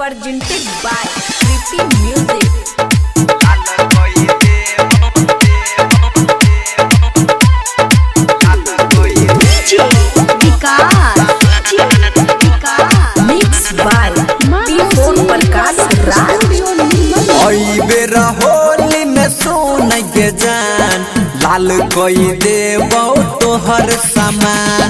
presented by Kriti Music. Mixed by P4 Prakash Raj. बेरा होली में सोन के जान लाल कोई देबो तोहर सामान।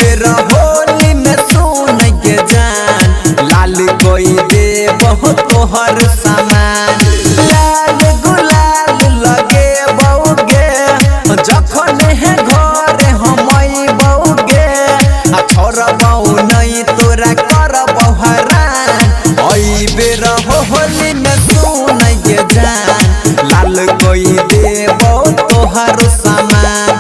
बेरा होली में सोन के जान लाल कोई देबो तोहर सामान। लाल गुलाल लगे बउगे जखन है घर हमई बउगे छोड़बौ नहीं तोरा करबौ हरान। बेरा होली में सोन के जान लाल कोई देबो तोहर सामान।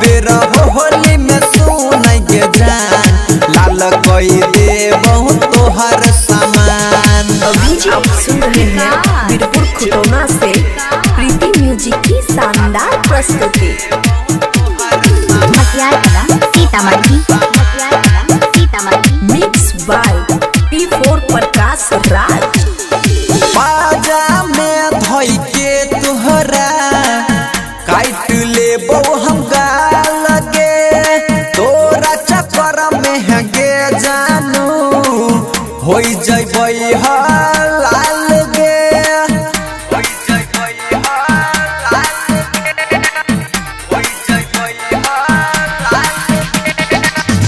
बेरा होली में सोन के जान लाल कोई देबो तोहर सामान। अभी आप सुन रहे हैं वीरपुर खुटौना से प्रीति म्यूजिक की शानदार प्रस्तुति। Mix by P4 Prakash Raj. बाजा में धोई के तुहरा काट लेबो हम गाल गे तोरा चक्कर में है गे जानू होई जइबै लाल गे।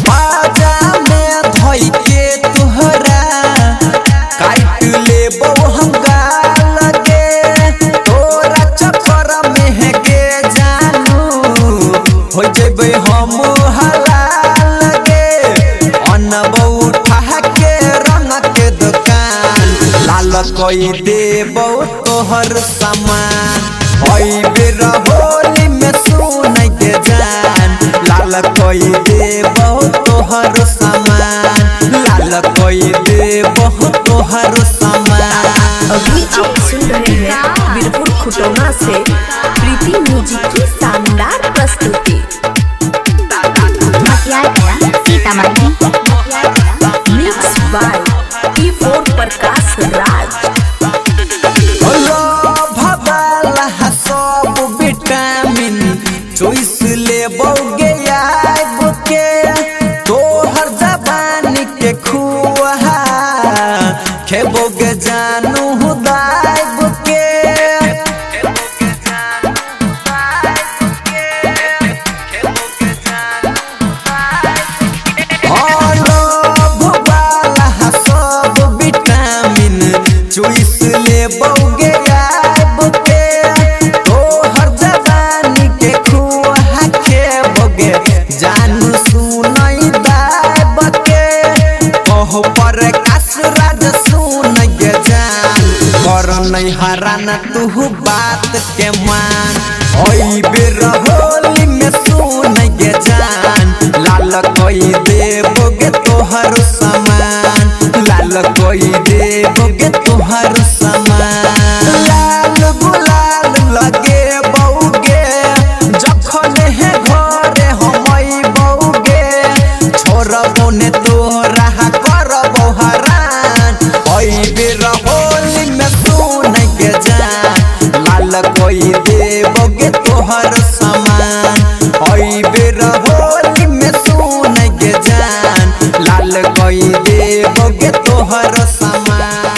बाजा में धोई के तुहरा काट लेबो हम गाल गे तोरा चक्कर में है गे जानू हो जेबै हम हलाल गे। अनबौ उठा के रंग के दुकान लाल कोई देबो तोहर सामान। बेरा होली में सोन के जान लाल कोई देबो तोहर सामान। लाल कोई देबो तोहर सामान। अभी आप सुन रहे हैं वीरपुर खुटौना से प्रीति म्यूजिक की शानदार प्रस्तुति। Mix by P4 Prakash Raj. सब विटामिन चॉइस लेबो गे आइबो के तोहर जवानी के खुआ खेबो गे जानू दाइबो के। सब विटामिन चॉइस लेबो गे आइबो के तोहर जवानी के खुआ खेबो गे जानू सुनई दाइबो के। कहो प्रकाश राज सुन गे जान कर नहीं हराना तू बात के मान। बेरा होली में सोन गे जान लाल कोई देबो गे तोहर सामान। लाल कोई देबो गे तोहर सामान। लाल गुलाल लगे बउगे जखन है घर हमई बउगे छोड़बौ ने तोरा करबौ हरान। बेरा होली में सोन के जान लाल कोई देबो गे तोहर सामान। बेरा होली में सोन के जान लाल कोई देबो गे तोहर सामान।